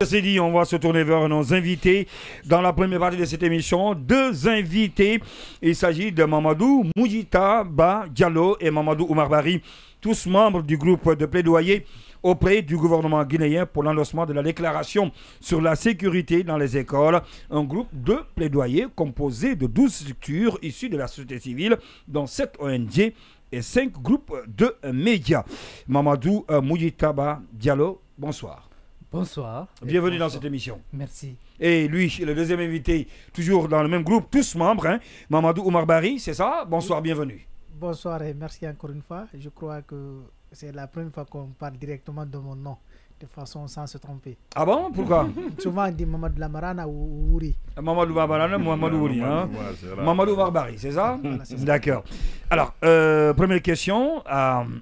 C'est dit, on va se tourner vers nos invités. Dans la première partie de cette émission, deux invités. Il s'agit de Mamadou Moujita Ba Diallo et Mamadou Oumar Bari, tous membres du groupe de plaidoyer auprès du gouvernement guinéen pour l'endossement de la déclaration sur la sécurité dans les écoles. Un groupe de plaidoyer composé de 12 structures issues de la société civile, dont 7 ONG et 5 groupes de médias. Mamadou Moujita Ba Diallo, bonsoir. Bonsoir. Bienvenue dans cette émission. Merci. Et lui, le deuxième invité, toujours dans le même groupe, tous membres, hein, Mamadou Oumar Bari, c'est ça? Bonsoir, bienvenue. Bonsoir et merci encore une fois. Je crois que c'est la première fois qu'on parle directement de mon nom, de façon sans se tromper. Ah bon? Pourquoi? Souvent on dit Mamadou Lamarana ou Ouri. Mamadou Lamarana, Mamadou Ouri. Hein? Mamadou Oumar Bari, c'est ça? Voilà, D'accord. Alors, première question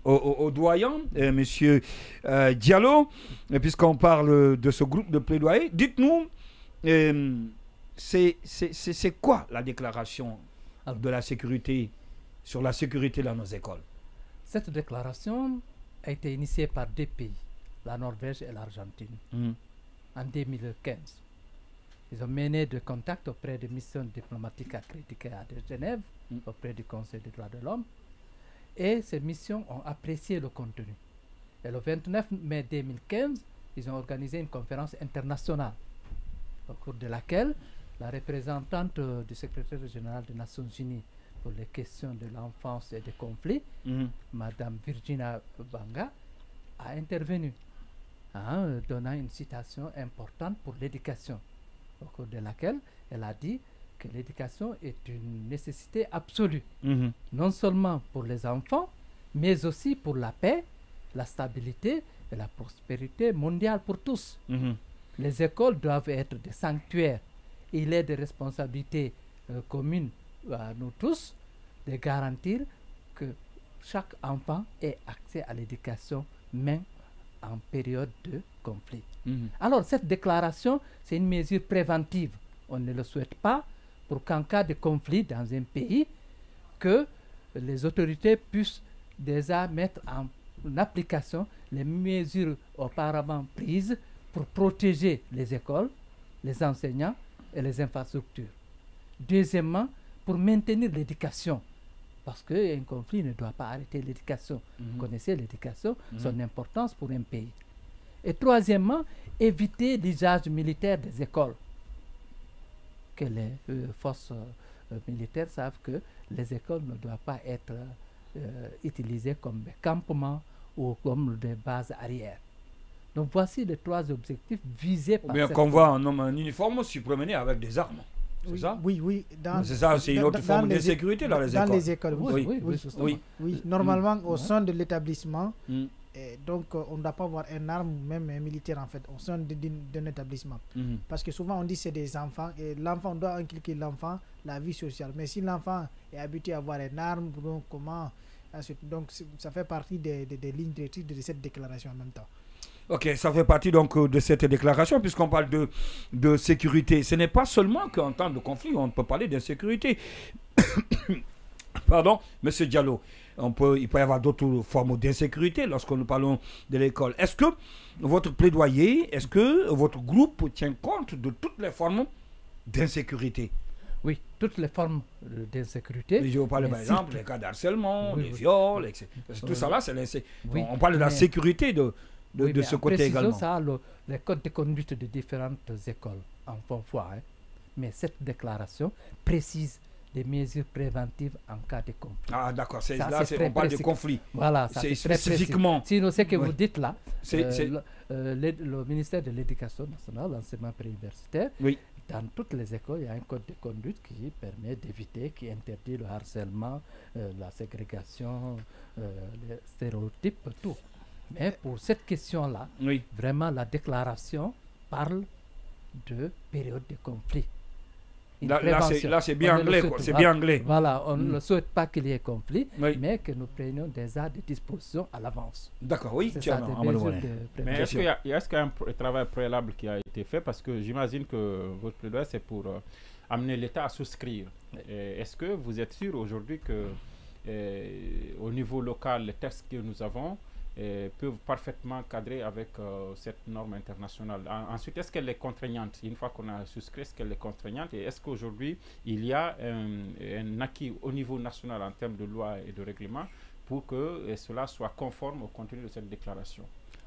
au doyen, monsieur Diallo, puisqu'on parle de ce groupe de plaidoyer. Dites-nous, c'est quoi la déclaration de la sécurité sur la sécurité dans nos écoles? Cette déclaration a été initiée par deux pays, la Norvège et l'Argentine, en 2015. Ils ont mené des contacts auprès des missions diplomatiques accréditées à Genève, auprès du Conseil des droits de l'homme, et ces missions ont apprécié le contenu. Et le 29 mai 2015, ils ont organisé une conférence internationale, au cours de laquelle la représentante du secrétaire général des Nations Unies pour les questions de l'enfance et des conflits, Madame Virginia Banga, a intervenu, donnant une citation importante pour l'éducation, au cours de laquelle elle a dit que l'éducation est une nécessité absolue, non seulement pour les enfants, mais aussi pour la paix, la stabilité et la prospérité mondiale pour tous. Les écoles doivent être des sanctuaires. Il est de responsabilités communes à nous tous de garantir que chaque enfant ait accès à l'éducation, même en période de conflit. Alors, cette déclaration, c'est une mesure préventive. On ne le souhaite pas pour qu'en cas de conflit dans un pays, que les autorités puissent déjà mettre en application les mesures auparavant prises pour protéger les écoles, les enseignants et les infrastructures. Deuxièmement, pour maintenir l'éducation, parce qu'un conflit ne doit pas arrêter l'éducation. Vous connaissez l'éducation, son importance pour un pays. Et troisièmement, éviter l'usage militaire des écoles. Que les forces militaires savent que les écoles ne doivent pas être utilisées comme des campements ou comme des bases arrières. Donc voici les trois objectifs visés par... Ou bien qu'on voit un homme en uniforme se promener avec des armes. C'est Oui, ça? oui. C'est ça, c'est une autre forme d'insécurité dans les écoles. Dans les écoles, oui. Normalement, au sein de l'établissement, donc on ne doit pas avoir une arme, même un militaire en fait, au sein d'un établissement. Parce que souvent on dit que c'est des enfants, et l'enfant, on doit inculquer l'enfant la vie sociale. Mais si l'enfant est habitué à avoir une arme, donc comment... Donc ça fait partie des lignes directrices de cette déclaration en même temps. Ok, ça fait partie donc de cette déclaration, puisqu'on parle de sécurité. Ce n'est pas seulement qu'en temps de conflit, on peut parler d'insécurité. Pardon, Monsieur Diallo, il peut y avoir d'autres formes d'insécurité lorsque nous parlons de l'école. Est-ce que votre plaidoyer, est-ce que votre groupe tient compte de toutes les formes d'insécurité? Oui, toutes les formes d'insécurité. Je vous parle par exemple des cas d'harcèlement, des viols, etc. Tout ça là, c'est l'insécurité. On parle de la sécurité de ce côté également. Ça, les codes de conduite de différentes écoles en font foi. Mais cette déclaration précise des mesures préventives en cas de conflit. Ah d'accord, là on parle de conflit. Voilà, ça c'est très spécifiquement. Précis. Sinon, ce que vous dites là, le ministère de l'Éducation nationale, l'enseignement préuniversitaire, dans toutes les écoles, il y a un code de conduite qui permet d'éviter, qui interdit le harcèlement, la ségrégation, les stéréotypes, tout. Mais pour cette question-là, vraiment la déclaration parle de période de conflit. Là, c'est bien anglais, quoi. C'est bien anglais. Voilà, on ne souhaite pas qu'il y ait conflit, mais que nous prenions déjà des dispositions à l'avance. D'accord, oui. C'est ça, mais est-ce qu'il y a un travail préalable qui a été fait? Parce que j'imagine que votre plaidoyer, c'est pour amener l'État à souscrire. Est-ce que vous êtes sûr aujourd'hui que, au niveau local, les textes que nous avons peuvent parfaitement cadrer avec cette norme internationale. Ensuite, est-ce qu'elle est contraignante? Une fois qu'on a souscrit, est-ce qu'elle est contraignante? Et est-ce qu'aujourd'hui, il y a un acquis au niveau national en termes de loi et de règlement pour que cela soit conforme au contenu de cette déclaration?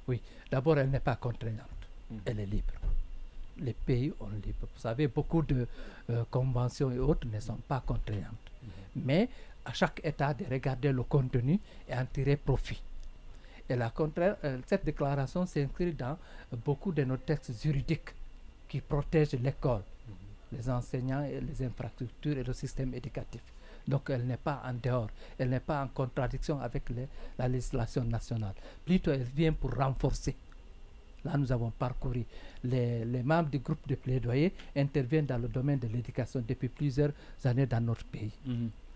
Oui, d'abord, elle n'est pas contraignante. Elle est libre. Les pays ont libre. Vous savez, beaucoup de conventions et autres ne sont pas contraignantes. Mais à chaque État de regarder le contenu et en tirer profit. Et cette déclaration s'inscrit dans beaucoup de nos textes juridiques qui protègent l'école, les enseignants, et les infrastructures et le système éducatif. Donc elle n'est pas en dehors, elle n'est pas en contradiction avec la législation nationale. Plutôt, elle vient pour renforcer. Là, nous avons parcouru. Les membres du groupe de plaidoyer interviennent dans le domaine de l'éducation depuis plusieurs années dans notre pays.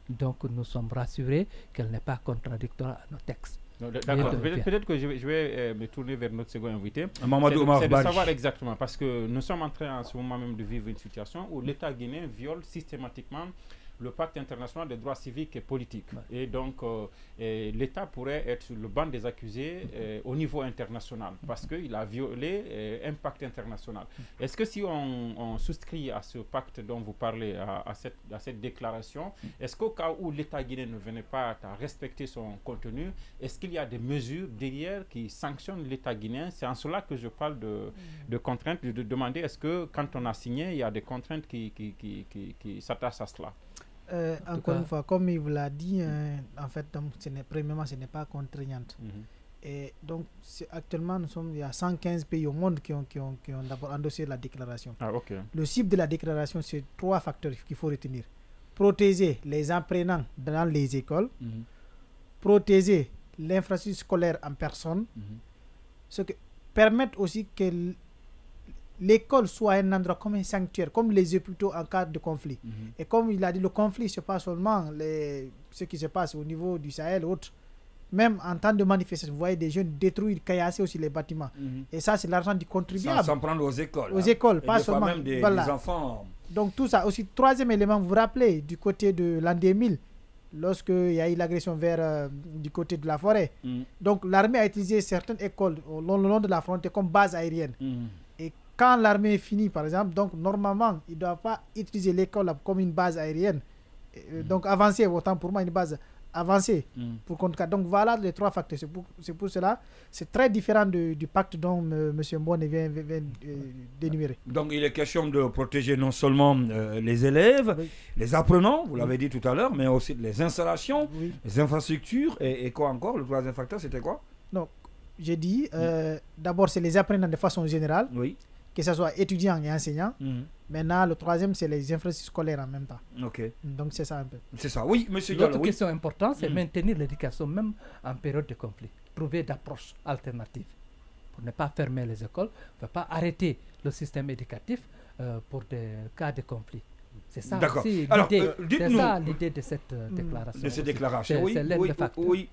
Donc, nous sommes rassurés qu'elle n'est pas contradictoire à nos textes. D'accord. Peut-être que je vais me tourner vers notre second invité. C'est de savoir exactement, parce que nous sommes en train en ce moment même de vivre une situation où l'État guinéen viole systématiquement le pacte international des droits civiques et politiques. Et donc, l'État pourrait être sur le banc des accusés au niveau international parce qu'il a violé un pacte international. Est-ce que si on souscrit à ce pacte dont vous parlez, à cette déclaration, est-ce qu'au cas où l'État guinéen ne venait pas à respecter son contenu, est-ce qu'il y a des mesures derrière qui sanctionnent l'État guinéen? C'est en cela que je parle de contraintes, de demander est-ce que quand on a signé, il y a des contraintes qui s'attachent à cela? Encore une fois, comme il vous l'a dit, en fait, premièrement, ce n'est pas contraignante. Et donc, actuellement, il y a 115 pays au monde qui ont d'abord endossé la déclaration. Le cible de la déclaration, c'est 3 facteurs qu'il faut retenir. Protéger les apprenants dans les écoles, protéger l'infrastructure scolaire en personne, permettre aussi que l'école soit un endroit comme un sanctuaire, comme les hôpitaux en cas de conflit. Et comme il a dit, le conflit, ce n'est pas seulement ce qui se passe au niveau du Sahel ou autre. Même en temps de manifestation, vous voyez des jeunes détruire, caillasser aussi les bâtiments. Et ça, c'est l'argent du contribuable. Sans prendre aux écoles. Aux écoles, et pas des seulement. Fois même des enfants. Donc tout ça. Aussi, troisième élément, vous vous rappelez, du côté de l'an 2000, lorsqu'il y a eu l'agression du côté de la forêt. Donc l'armée a utilisé certaines écoles le long de la frontière comme base aérienne. Quand l'armée est finie, par exemple, donc normalement, il ne doit pas utiliser l'école comme une base aérienne. Donc avancée, autant pour moi, une base avancée. Donc voilà les 3 facteurs. C'est pour cela, c'est très différent du pacte dont M. Mbone vient d'énumérer. Donc il est question de protéger non seulement les élèves, les apprenants, vous l'avez dit tout à l'heure, mais aussi les installations, les infrastructures et quoi encore? Le 3e facteur, c'était quoi? Donc, j'ai dit, d'abord, c'est les apprenants de façon générale. Que ce soit étudiants et enseignants. Maintenant, le 3e, c'est les infrastructures scolaires en même temps. Donc, c'est ça un peu. C'est ça, oui, monsieur Diallo. L'autre question importante, c'est maintenir l'éducation même en période de conflit. Trouver d'approches alternatives pour ne pas fermer les écoles, pour ne pas arrêter le système éducatif pour des cas de conflit. C'est ça aussi l'idée de cette déclaration. De cette déclaration, oui.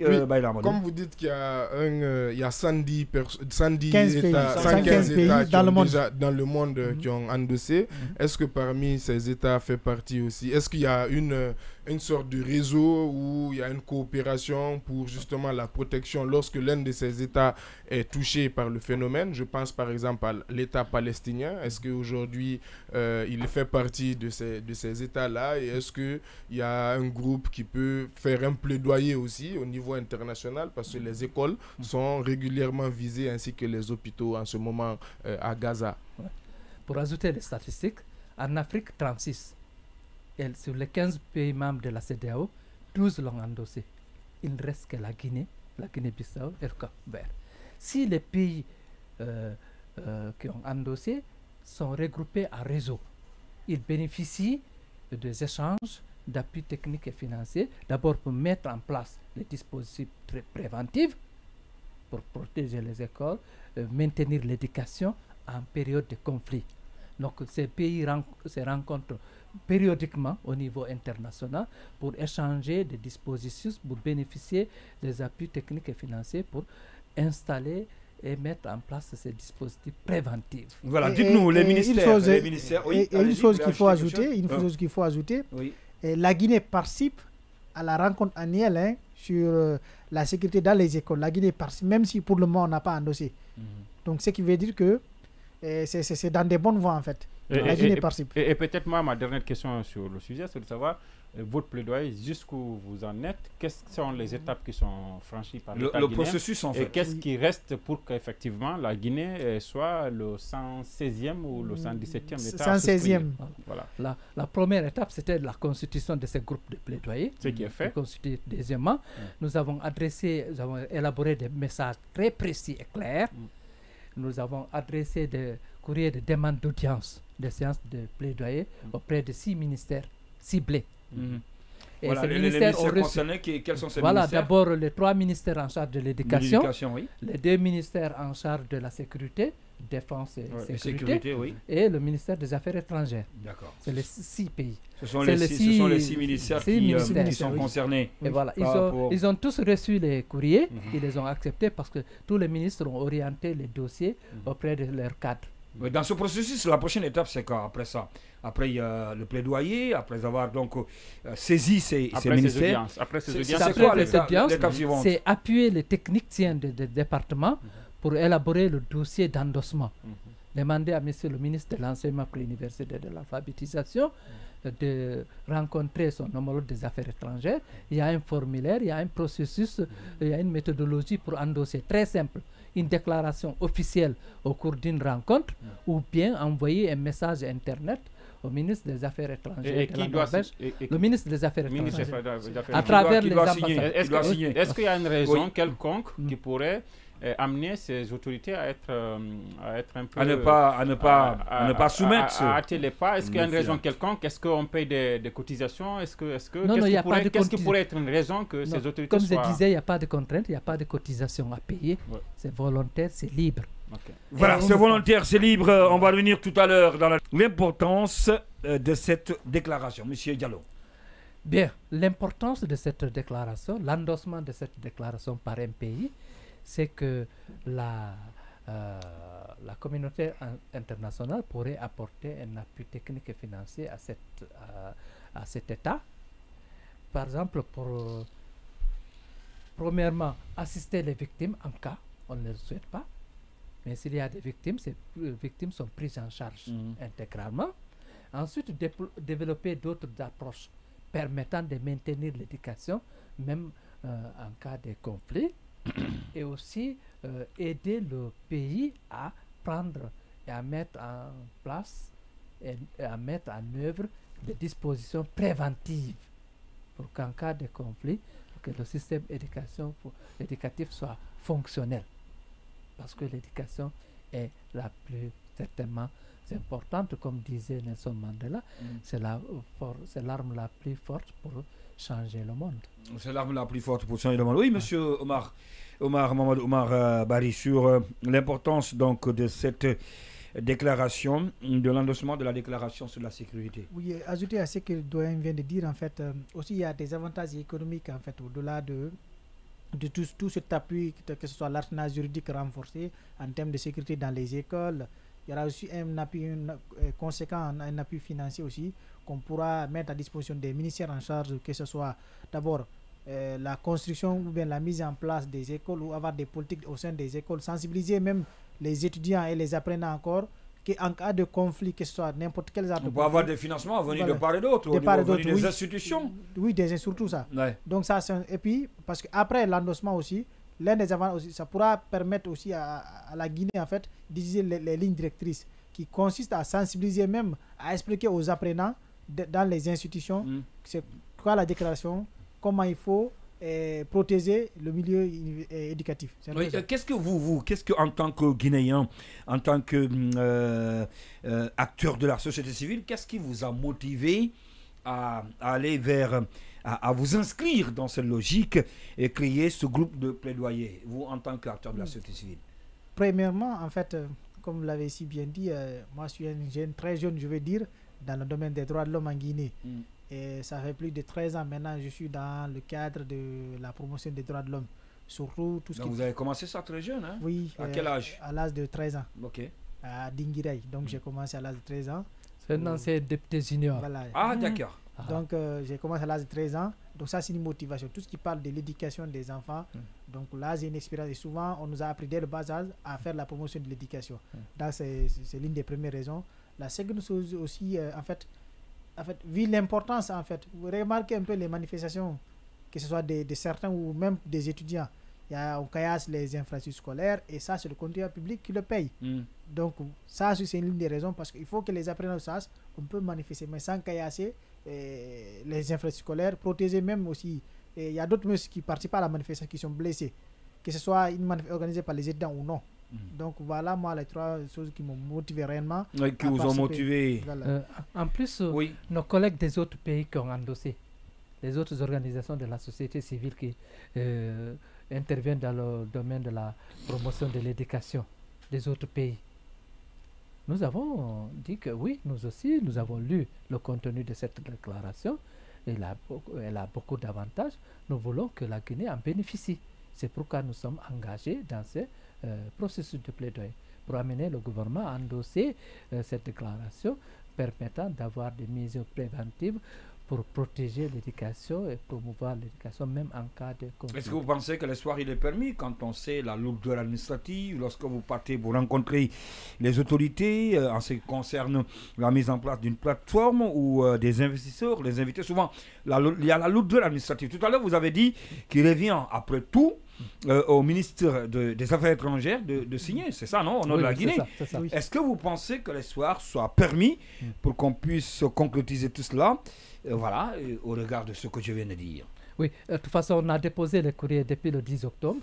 Comme vous dites qu'il y a 115 États dans le monde qui ont endossé, est-ce que parmi ces États fait partie aussi, est-ce qu'il y a une sorte de réseau où il y a une coopération pour justement la protection lorsque l'un de ces États est touché par le phénomène? Je pense par exemple à l'État palestinien. Est-ce qu'aujourd'hui il fait partie de ces États-là, et est-ce qu'il y a un groupe qui peut faire un plaidoyer aussi au niveau international, parce que les écoles sont régulièrement visées ainsi que les hôpitaux en ce moment à Gaza? Pour ajouter les statistiques, en Afrique, 36. Et sur les 15 pays membres de la CEDEAO, 12 l'ont endossé. Il ne reste que la Guinée-Bissau et le Cap-Vert. Si les pays qui ont endossé sont regroupés en réseau, ils bénéficient des échanges d'appui technique et financier, d'abord pour mettre en place les dispositifs préventifs pour protéger les écoles, maintenir l'éducation en période de conflit. Donc ces pays se rencontrent périodiquement au niveau international pour échanger des dispositifs, pour bénéficier des appuis techniques et financiers pour installer et mettre en place ces dispositifs préventifs. Voilà, dites-nous, les ministères. Une chose qu'il faut ajouter, la Guinée participe à la rencontre annuelle sur la sécurité dans les écoles. La Guinée participe, même si pour le moment on n'a pas endossé. Donc ce qui veut dire que c'est dans des bonnes voies en fait. La Guinée participe. Et peut-être moi, ma dernière question sur le sujet, c'est de savoir votre plaidoyer, jusqu'où vous en êtes, quelles sont les étapes qui sont franchies par l'État guinéen, processus en fait. Et qu'est-ce qui reste pour qu'effectivement la Guinée soit le 116e ou le 117e État 116e. Voilà. La première étape, c'était la constitution de ces groupes de plaidoyer. Ce qui est fait. Deuxièmement, nous avons élaboré des messages très précis et clairs. Nous avons adressé des courriers de demande d'audience, des séances de plaidoyer auprès de 6 ministères ciblés. Et voilà, ces les ministères concernés, quels sont ces voilà, ministères? d'abord les 3 ministères en charge de l'éducation, oui. les 2 ministères en charge de la sécurité, défense et sécurité, oui. et le ministère des Affaires étrangères. D'accord. C'est les 6 pays. Ce sont les 6 ministères qui sont concernés. Et voilà, ils ont tous reçu les courriers, ils les ont acceptés parce que tous les ministres ont orienté les dossiers auprès de leurs cadres. Dans ce processus, la prochaine étape, c'est quoi après ça? Après, il y a le plaidoyer, après avoir donc saisi ces ministères. Après ces audiences, c'est appuyer les techniciens des départements pour élaborer le dossier d'endossement. Demander à monsieur le ministre de l'Enseignement préuniversitaire et de l'alphabétisation de rencontrer son homologue des affaires étrangères. Il y a un formulaire, il y a un processus, il y a une méthodologie pour endosser. Très simple. Une déclaration officielle au cours d'une rencontre ou bien envoyer un message Internet au ministre des Affaires étrangères et qui doit le ministre des Affaires étrangères à travers les ambassades. Est-ce qu'il y a une raison quelconque qui pourrait amener ces autorités à être un peu... à ne pas soumettre... À hâter les pas. Est-ce qu'il y a une raison quelconque? Est-ce qu'on paye des cotisations? Qu'est-ce qui pourrait être une raison que ces autorités comme je disais, il n'y a pas de contrainte, il n'y a pas de cotisation à payer. C'est volontaire, c'est libre. Voilà, c'est volontaire, c'est libre. On va revenir tout à l'heure dans l'importance de cette déclaration. Monsieur Diallo. Bien, l'importance de cette déclaration, l'endossement de cette déclaration par un pays, c'est que la communauté internationale pourrait apporter un appui technique et financier à cet État. Par exemple, pour premièrement assister les victimes en cas, on ne le souhaite pas, mais s'il y a des victimes, ces victimes sont prises en charge intégralement. Ensuite, développer d'autres approches permettant de maintenir l'éducation, même en cas de conflit. Et aussi aider le pays à prendre et à mettre en place et à mettre en œuvre des dispositions préventives pour qu'en cas de conflit, que le système éducatif soit fonctionnel. Parce que l'éducation est la plus certainement importante, comme disait Nelson Mandela, c'est l'arme la plus forte pour changer le monde. C'est l'arme la plus forte pour changer le monde. Oui, monsieur Mamadou Oumar Bari, sur l'importance donc de cette déclaration, de l'endossement de la déclaration sur la sécurité. Oui, ajouter à ce que le doyen vient de dire, en fait, aussi il y a des avantages économiques, en fait, au-delà de tout cet appui, que ce soit l'arsenal juridique renforcé en termes de sécurité dans les écoles. Il y aura aussi un appui conséquent, un appui financier aussi, qu'on pourra mettre à disposition des ministères en charge, que ce soit d'abord la construction ou bien la mise en place des écoles ou avoir des politiques au sein des écoles, sensibiliser même les étudiants et les apprenants encore qu'en cas de conflit, que ce soit n'importe quel genre de conflit, on peut avoir des financements à venir de part et d'autre, des institutions. Oui, surtout ça. Ouais. Donc ça, et puis, parce qu'après l'endossement aussi, l'un des avantages aussi, ça pourra permettre aussi à la Guinée, en fait, d'utiliser les lignes directrices qui consistent à sensibiliser même, à expliquer aux apprenants dans les institutions c'est quoi la déclaration, comment il faut protéger le milieu éducatif. Oui, qu'est-ce que en tant que Guinéen, en tant que acteur de la société civile, qu'est-ce qui vous a motivé à aller vers, à vous inscrire dans cette logique et créer ce groupe de plaidoyer, vous en tant qu'acteur de la société civile? Premièrement, en fait, comme vous l'avez si bien dit, moi je suis un jeune, très jeune, je veux dire, dans le domaine des droits de l'homme en Guinée. Et ça fait plus de 13 ans maintenant, je suis dans le cadre de la promotion des droits de l'homme. Surtout tout ce Donc vous avez commencé ça très jeune, hein? Oui. À quel âge? À l'âge de 13 ans. Ok. À Dinguiraye. Donc j'ai commencé à l'âge de 13 ans. C'est un ancien député junior. Voilà. Ah, d'accord. Donc j'ai commencé à l'âge de 13 ans Donc ça, c'est une motivation. Tout ce qui parle de l'éducation des enfants, donc là, j'ai une expérience. Et souvent, on nous a appris dès le bas âge à faire la promotion de l'éducation. Donc c'est l'une des premières raisons. La seconde chose aussi, en fait, vu l'importance, en fait, vous remarquez un peu les manifestations, que ce soit de certains ou même des étudiants. On caillasse les infrastructures scolaires et ça, c'est le contribuable public qui le paye. Donc ça, c'est une des raisons parce qu'il faut que les apprenants sachent qu'on peut manifester, mais sans caillasser les infrastructures scolaires, protéger même aussi. Il y a d'autres qui participent à la manifestation qui sont blessés, que ce soit une manifestation organisée par les étudiants ou non. Donc voilà, moi, les trois choses qui m'ont motivé réellement. Qui vous ont motivé. En plus, nos collègues des autres pays qui ont endossé, les autres organisations de la société civile qui interviennent dans le domaine de la promotion de l'éducation des autres pays. Nous avons dit que oui, nous aussi, nous avons lu le contenu de cette déclaration. Elle a beaucoup d'avantages. Nous voulons que la Guinée en bénéficie. C'est pourquoi nous sommes engagés dans ce processus de plaidoyer pour amener le gouvernement à endosser cette déclaration permettant d'avoir des mesures préventives pour protéger l'éducation et promouvoir l'éducation même en cas de conflit. Est-ce que vous pensez que l'espoir il est permis quand on sait la lourdeur administrative, lorsque vous partez pour rencontrer les autorités en ce qui concerne la mise en place d'une plateforme ou des investisseurs, les invités, souvent il y a la lourdeur administrative. Tout à l'heure vous avez dit qu'il revient après tout au ministre des Affaires étrangères de signer, c'est ça, non, au nom de la Guinée. C'est ça. Est-ce que vous pensez que l'espoir soit permis pour qu'on puisse concrétiser tout cela, voilà, au regard de ce que je viens de dire? Oui, de toute façon, on a déposé le courrier depuis le 10 octobre.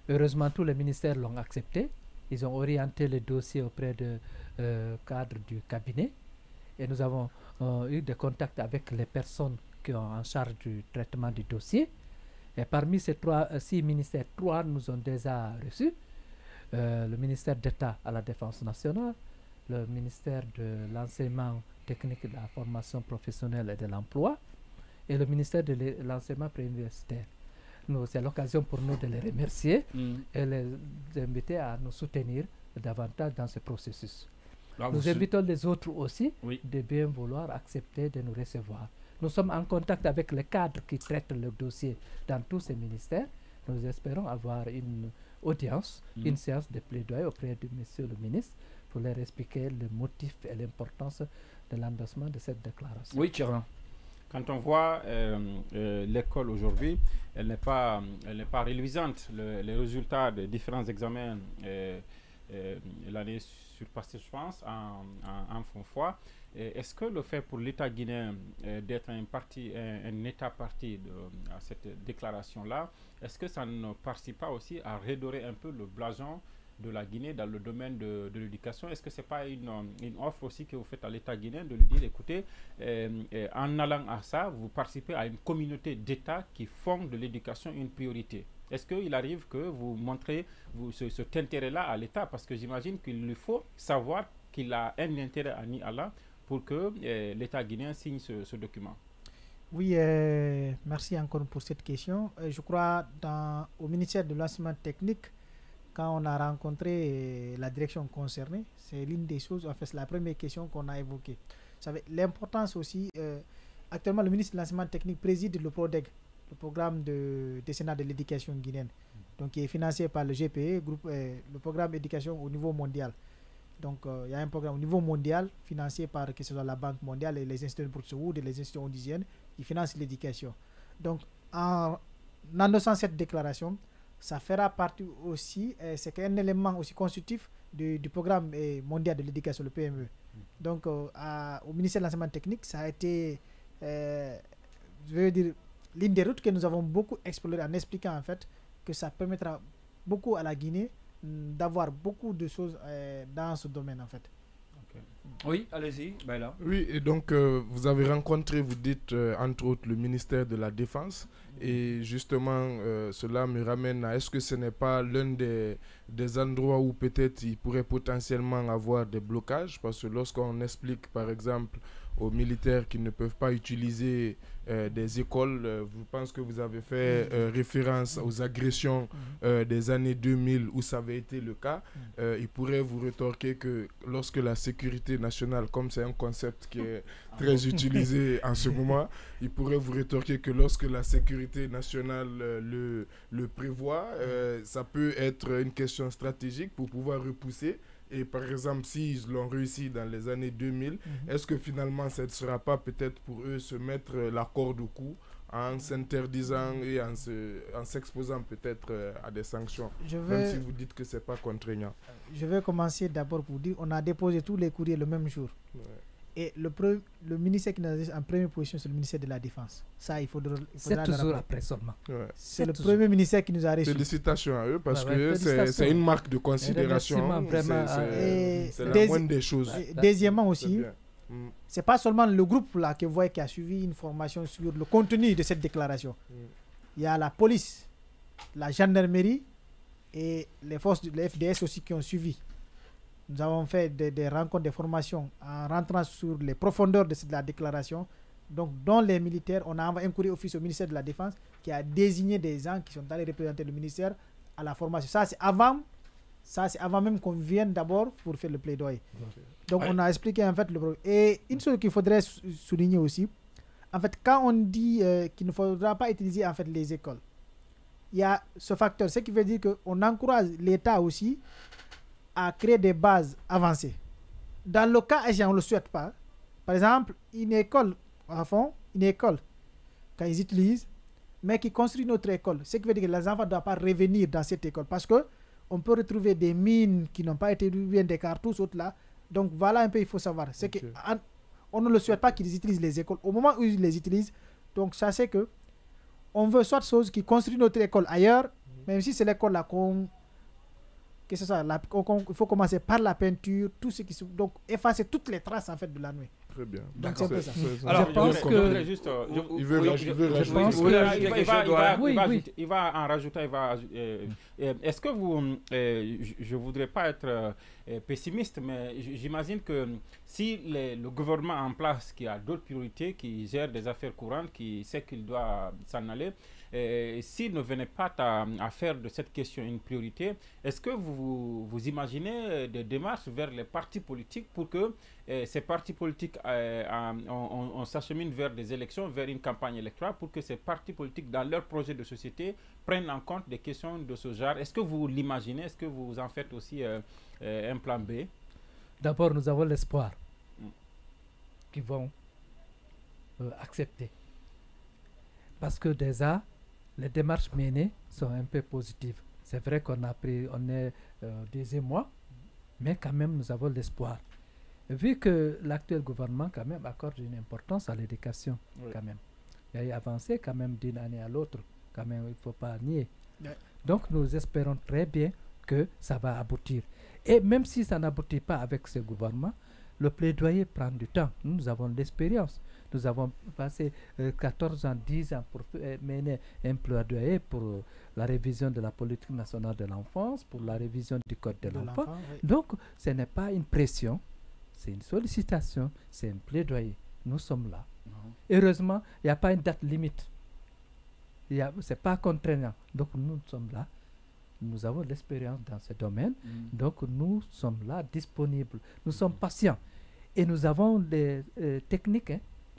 Heureusement, tous les ministères l'ont accepté. Ils ont orienté le dossier auprès de cadres du cabinet. Et nous avons eu des contacts avec les personnes qui ont en charge du traitement du dossier. Et parmi ces 6 ministères, 3 nous ont déjà reçus. Le ministère d'État à la Défense nationale, le ministère de l'enseignement technique et de la formation professionnelle et de l'emploi et le ministère de l'enseignement préuniversitaire. C'est l'occasion pour nous de les remercier et les inviter à nous soutenir davantage dans ce processus. Là, nous invitons les autres aussi de bien vouloir accepter de nous recevoir. Nous sommes en contact avec les cadres qui traitent le dossier dans tous ces ministères. Nous espérons avoir une audience, une séance de plaidoyer auprès de monsieur le ministre pour leur expliquer le motif et l'importance de l'endossement de cette déclaration. Oui, Thierry. Quand on voit l'école aujourd'hui, elle n'est pas réluisante. Les résultats des différents examens l'année surpassée, je pense, en font foi. Est-ce que le fait pour l'État guinéen d'être un État parti à cette déclaration-là, est-ce que ça ne participe pas aussi à redorer un peu le blason de la Guinée dans le domaine de l'éducation? Est-ce que ce n'est pas une offre aussi que vous faites à l'État guinéen de lui dire, écoutez, en allant à ça, vous participez à une communauté d'États qui font de l'éducation une priorité? Est-ce qu'il arrive que vous montrez cet intérêt-là à l'État? Parce que j'imagine qu'il lui faut savoir qu'il a un intérêt à Niala pour que l'État guinéen signe ce document. Oui, merci encore pour cette question. Je crois au ministère de l'enseignement technique, quand on a rencontré la direction concernée, c'est l'une des choses, en fait, c'est la première question qu'on a évoquée. Vous savez, l'importance aussi, actuellement le ministre de l'enseignement technique préside le PRODEG, le programme de décennal de l'éducation guinéenne, donc qui est financé par le GPE, le programme d'éducation au niveau mondial. Donc il y a un programme au niveau mondial financé par que ce soit la Banque mondiale et les institutions de Bretton Woods et les institutions ondusiennes qui financent l'éducation. Donc en endossant cette déclaration, ça fera partie aussi, c'est un élément aussi constitutif du programme mondial de l'éducation, le PME. Donc au ministère de l'enseignement technique, ça a été, je veux dire, l'une des routes que nous avons beaucoup explorées en expliquant en fait que ça permettra beaucoup à la Guinée d'avoir beaucoup de choses dans ce domaine en fait. Oui, allez-y, là. Oui, et donc vous avez rencontré, vous dites entre autres le ministère de la Défense, et justement cela me ramène à, est-ce que ce n'est pas l'un des endroits où peut-être il pourrait potentiellement avoir des blocages, parce que lorsqu'on explique par exemple aux militaires qui ne peuvent pas utiliser des écoles. Je pense que vous avez fait référence aux agressions des années 2000 où ça avait été le cas. Il pourrait vous rétorquer que lorsque la sécurité nationale, comme c'est un concept qui est très utilisé en ce moment, il pourrait vous rétorquer que lorsque la sécurité nationale le prévoit, ça peut être une question stratégique pour pouvoir repousser. Et par exemple, s'ils l'ont réussi dans les années 2000, est-ce que finalement, ça ne sera pas peut-être pour eux se mettre la corde au cou en s'interdisant et en s'exposant peut-être à des sanctions, même si vous dites que ce n'est pas contraignant? Je vais commencer d'abord pour dire on a déposé tous les courriers le même jour. Ouais. Et le ministère qui nous a dit en première position, c'est le ministère de la Défense. Ça, il faudra c'est toujours après seulement. Ouais. C'est le premier ministère qui nous a reçus. Félicitations à eux parce que c'est une marque de considération. C'est la moindre des choses. Deuxièmement aussi, c'est pas seulement le groupe là que vous voyez qui a suivi une formation sur le contenu de cette déclaration. Il y a la police, la gendarmerie et les forces de l'FDS aussi qui ont suivi. Nous avons fait des rencontres, des formations en rentrant sur les profondeurs de la déclaration. Donc, dans les militaires, on a envoyé un courrier officiel au ministère de la Défense qui a désigné des gens qui sont allés représenter le ministère à la formation. Ça, c'est avant même qu'on vienne d'abord pour faire le plaidoyer. Okay. Donc, on a expliqué en fait le problème. Et une chose qu'il faudrait souligner aussi, en fait, quand on dit qu'il ne faudra pas utiliser en fait les écoles, il y a ce facteur, ce qui veut dire qu'on encourage l'État aussi à créer des bases avancées. Dans le cas, on ne le souhaite pas. Par exemple, une école, à fond, une école, quand ils utilisent, mais qui construit notre école, ce qui veut dire que les enfants ne doivent pas revenir dans cette école parce qu'on peut retrouver des mines qui n'ont pas été bien des cartouches, autres là. Donc voilà un peu, il faut savoir. C'est que on ne le souhaite pas qu'ils utilisent les écoles. Au moment où ils les utilisent, donc ça c'est que on veut soit chose qui construit notre école ailleurs, même si c'est l'école là que ce soit il faut commencer par la peinture, tout ce qui donc effacer toutes les traces en fait de la nuit. Très bien. Donc c'est un peu ça. Alors, je pense que il va en rajouter. Est-ce que vous, je voudrais pas être pessimiste, mais j'imagine que si le gouvernement en place qui a d'autres priorités, qui gère des affaires courantes, qui sait qu'il doit s'en aller, s'il ne venait pas à faire de cette question une priorité, est-ce que vous imaginez des démarches vers les partis politiques pour que ces partis politiques, on s'achemine vers des élections, vers une campagne électorale, pour que ces partis politiques, dans leur projet de société, prennent en compte des questions de ce genre? Est-ce que vous l'imaginez? Est-ce que vous en faites aussi un plan B? D'abord, nous avons l'espoir qu'ils vont accepter. Parce que déjà, les démarches menées sont un peu positives. C'est vrai qu'on est deuxième mois, mais quand même, nous avons l'espoir. Vu que l'actuel gouvernement, quand même, accorde une importance à l'éducation, quand même. Il y a avancé, quand même, d'une année à l'autre. Quand même, il ne faut pas nier. Donc, nous espérons très bien que ça va aboutir. Et même si ça n'aboutit pas avec ce gouvernement, le plaidoyer prend du temps. Nous avons l'expérience. Nous avons passé 14 ans, 10 ans pour mener un plaidoyer pour la révision de la politique nationale de l'enfance, pour la révision du code de l'enfant. Donc, ce n'est pas une pression, c'est une sollicitation, c'est un plaidoyer. Nous sommes là. Heureusement, il n'y a pas une date limite. Ce n'est pas contraignant. Donc, nous sommes là. Nous avons l'expérience dans ce domaine. Donc, nous sommes là, disponibles. Nous sommes patients. Et nous avons des techniques,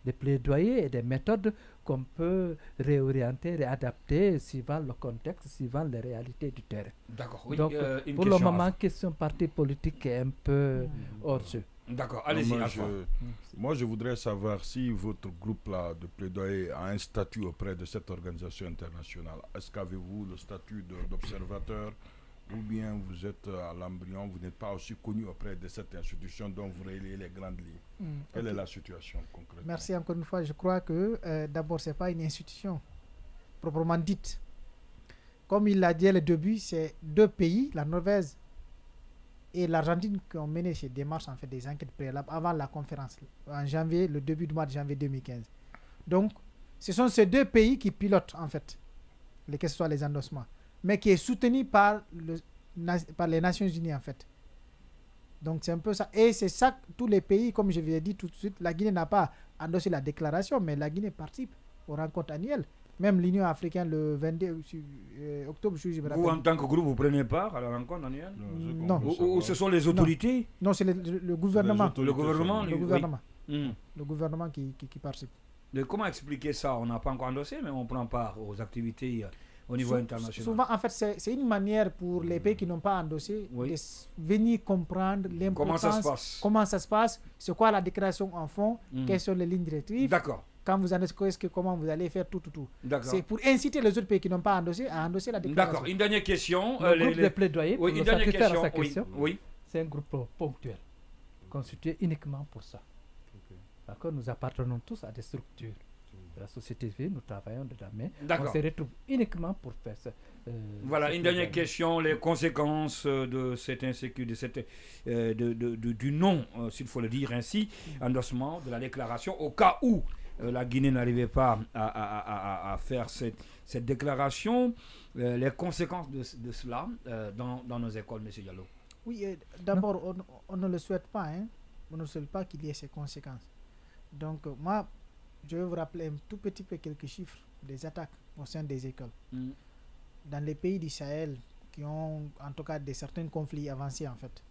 des plaidoyers et des méthodes qu'on peut réorienter, réadapter suivant le contexte, suivant les réalités du terrain. D'accord. Oui, donc, pour le moment, question parti politique est un peu hors jeu. D'accord, allez-y. Moi, je voudrais savoir si votre groupe là, de plaidoyer a un statut auprès de cette organisation internationale. Est-ce qu'avez-vous le statut d'observateur ou bien vous êtes à l'embryon, vous n'êtes pas aussi connu auprès de cette institution dont vous relayez les grandes lignes? Quelle est la situation concrète? Merci encore une fois. Je crois que d'abord, ce n'est pas une institution proprement dite. Comme il l'a dit au début, c'est deux pays, la Norvège et l'Argentine, qui ont mené ces démarches, en fait, des enquêtes préalables avant la conférence, en janvier, le début du mois de janvier 2015. Donc, ce sont ces deux pays qui pilotent, en fait, que ce soit les endossements, mais qui est soutenu par les Nations Unies, en fait. Donc c'est un peu ça. Et c'est ça que tous les pays, comme je vous ai dit tout de suite, la Guinée n'a pas endossé la déclaration, mais la Guinée participe aux rencontres annuelles. Même l'Union africaine le 22 octobre, je me rappelle. Vous, en tant que groupe, vous prenez part à la rencontre annuelle? Non. Ou ce sont les autorités? Non, c'est le gouvernement. Le gouvernement, le gouvernement. Oui. Le gouvernement qui participe. De comment expliquer ça? On n'a pas encore endossé, mais on prend part aux activités au niveau international. Souvent, en fait, c'est une manière pour les pays qui n'ont pas endossé de venir comprendre l'importance. Comment ça se passe? C'est quoi la déclaration en fond? Quelles sont les lignes directives? D'accord. Quand vous endossez, comment vous allez faire tout. C'est pour inciter les autres pays qui n'ont pas endossé à endosser la déclaration. D'accord. Une dernière question. Le groupe de plaidoyer, pour une dernière question. Oui. C'est un groupe ponctuel, constitué uniquement pour ça. D'accord. Nous appartenons tous à des structures de la société civile, nous travaillons de la main. On se retrouve uniquement pour faire ça. Voilà, une dernière question. Les conséquences de cette insécurité, du non, s'il faut le dire ainsi, endossement de la déclaration, au cas où la Guinée n'arrivait pas à faire cette déclaration, les conséquences de cela dans nos écoles, M. Diallo. Oui, d'abord, on ne le souhaite pas. On ne souhaite pas qu'il y ait ces conséquences. Donc, moi, je vais vous rappeler un tout petit peu quelques chiffres des attaques au sein des écoles. Dans les pays du Sahel, qui ont en tout cas certains conflits avancés, en fait,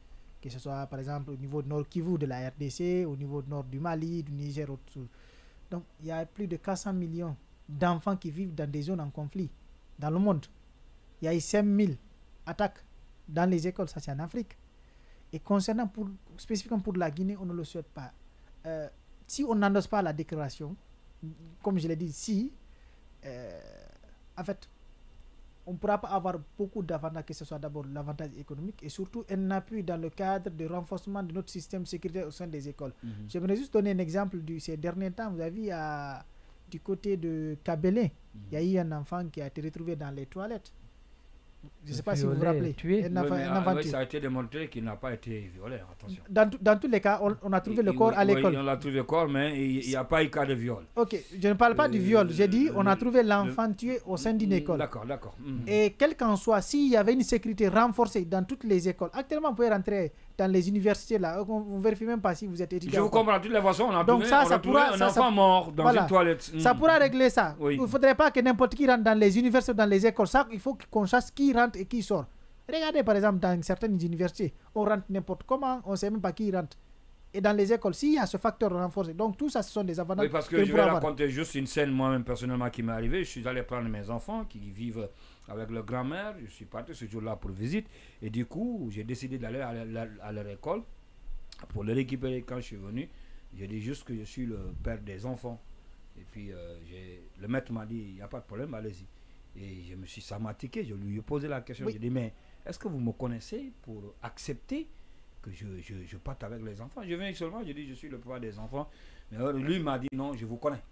que ce soit par exemple au niveau de Nord Kivu de la RDC, au niveau nord du Mali, du Niger, autour. Donc, il y a plus de 400 millions d'enfants qui vivent dans des zones en conflit dans le monde. Il y a eu 5000 attaques dans les écoles, ça c'est en Afrique. Et concernant spécifiquement pour la Guinée, on ne le souhaite pas. Si on n'endosse pas la déclaration, comme je l'ai dit, en fait, on ne pourra pas avoir beaucoup d'avantages, que ce soit d'abord l'avantage économique et surtout un appui dans le cadre de renforcement de notre système sécuritaire au sein des écoles. J'aimerais juste donner un exemple ces derniers temps. Vous avez vu du côté de Kabélé, il y a eu un enfant qui a été retrouvé dans les toilettes. Je ne sais pas si vous vous rappelez. Ça a été démontré qu'il n'a pas été violé, attention. Dans tous les cas, on a trouvé le corps à l'école. Oui, on a trouvé le corps, mais il n'y a pas eu cas de viol. Ok, je ne parle pas du viol. J'ai dit on a trouvé l'enfant tué au sein d'une école. D'accord. Et quel qu'en soit, s'il y avait une sécurité renforcée dans toutes les écoles, actuellement, vous pouvez rentrer dans les universités, là, on ne vérifie même pas si vous êtes étudiant. Je vous comprends, de toutes les façons, on a trouvé un enfant mort dans une toilette. Ça pourra régler ça. Il ne faudrait pas que n'importe qui rentre dans les universités, dans les écoles. Ça, il faut qu'on sache qui rentre et qui sort. Regardez par exemple dans certaines universités, on rentre n'importe comment, on ne sait même pas qui rentre. Et dans les écoles, s'il y a ce facteur renforcé, donc tout ça, ce sont des avantages. Oui, parce que je vais raconter juste une scène moi-même personnellement qui m'est arrivée. Je suis allé prendre mes enfants qui vivent avec leur grand-mère. Je suis parti ce jour-là pour visite. Et du coup, j'ai décidé d'aller à leur école pour les récupérer. Quand je suis venu, j'ai dit juste que je suis le père des enfants. Et puis, le maître m'a dit, il n'y a pas de problème, allez-y. Et ça m'a tiqué, je lui ai posé la question. J'ai dit, mais est-ce que vous me connaissez pour accepter que je parte avec les enfants? Je viens seulement, je dis, je suis le papa des enfants. Mais lui m'a dit, non, je vous connais.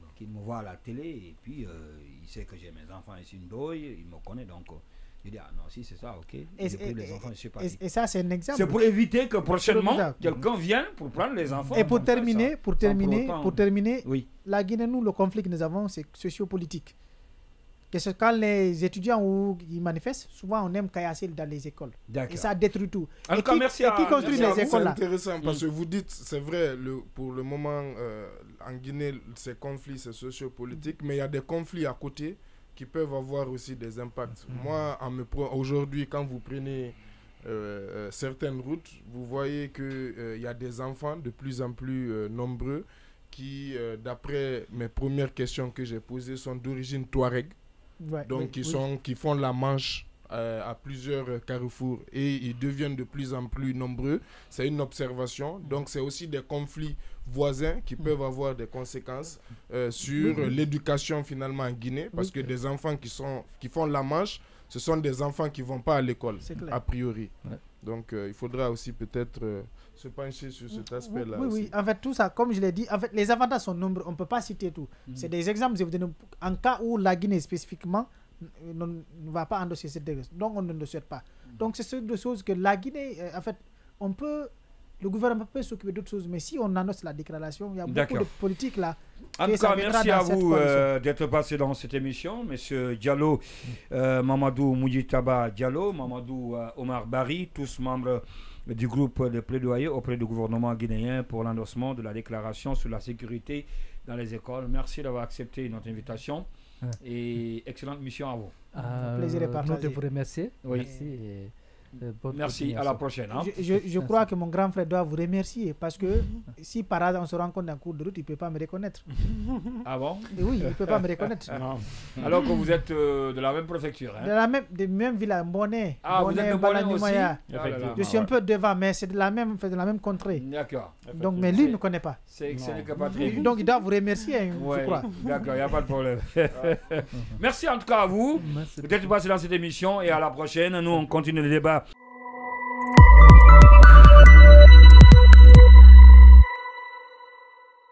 Donc, il me voit à la télé et puis il sait que j'ai mes enfants ici, une douille, il me connaît. Donc, je dis, ah non, si c'est ça, ok. Les enfants, je suis parti. Et ça, c'est un exemple. C'est pour éviter que prochainement, quelqu'un vienne pour prendre les enfants. Et pour terminer, oui. La Guinée, nous, le conflit que nous avons, c'est sociopolitique. Quand les étudiants ils manifestent, souvent on aime caillasser dans les écoles. Et ça détruit tout. En tout cas, merci qui construit les écoles là? C'est intéressant parce que vous dites, c'est vrai, pour le moment, en Guinée, ces conflits, c'est sociopolitique, mais il y a des conflits à côté qui peuvent avoir aussi des impacts. Moi, aujourd'hui, quand vous prenez certaines routes, vous voyez qu'il y a des enfants de plus en plus nombreux qui, d'après mes premières questions que j'ai posées, sont d'origine touareg. Donc qui font la Manche à plusieurs carrefours et ils deviennent de plus en plus nombreux. C'est une observation. Donc c'est aussi des conflits voisins qui peuvent avoir des conséquences sur l'éducation finalement en Guinée, parce que des enfants qui font la Manche, ce sont des enfants qui ne vont pas à l'école a priori. Donc il faudra aussi peut-être se pencher sur cet aspect-là. Oui, en fait tout ça, comme je l'ai dit, en fait les avantages sont nombreux, on ne peut pas citer tout. C'est des exemples, je vous donne en cas où la Guinée spécifiquement ne va pas endosser cette déclaration, donc on ne le souhaite pas. Donc c'est des choses que la Guinée, en fait, le gouvernement peut s'occuper d'autres choses, mais si on endosse la déclaration, il y a beaucoup de politiques là. En tout cas, merci à vous d'être passé dans cette émission. Monsieur Diallo, Mamadou Moudjitaba Diallo, Mamadou Omar Bari, tous membres du groupe de plaidoyer auprès du gouvernement guinéen pour l'endossement de la déclaration sur la sécurité dans les écoles. Merci d'avoir accepté notre invitation et excellente mission à vous. Plaisir est partagé. Nous de vous remercier. Oui. Merci. Merci, à la prochaine. Hein. Je crois que mon grand frère doit vous remercier parce que si par hasard on se rencontre en cours de route, il ne peut pas me reconnaître. Ah bon? Et oui, il ne peut pas me reconnaître. Alors que vous êtes de la même préfecture. Hein? De même ville à Bonnet. Ah, vous êtes de Bonnet aussi? Je suis un peu devant, mais c'est de la même contrée. D'accord. Donc, mais lui ne me connaît pas. Ce n'est que pas très bien. Donc il doit vous remercier, je crois. D'accord, il n'y a pas de problème. Merci en tout cas à vous. Peut-être passer dans cette émission et à la prochaine. Nous, on continue le débat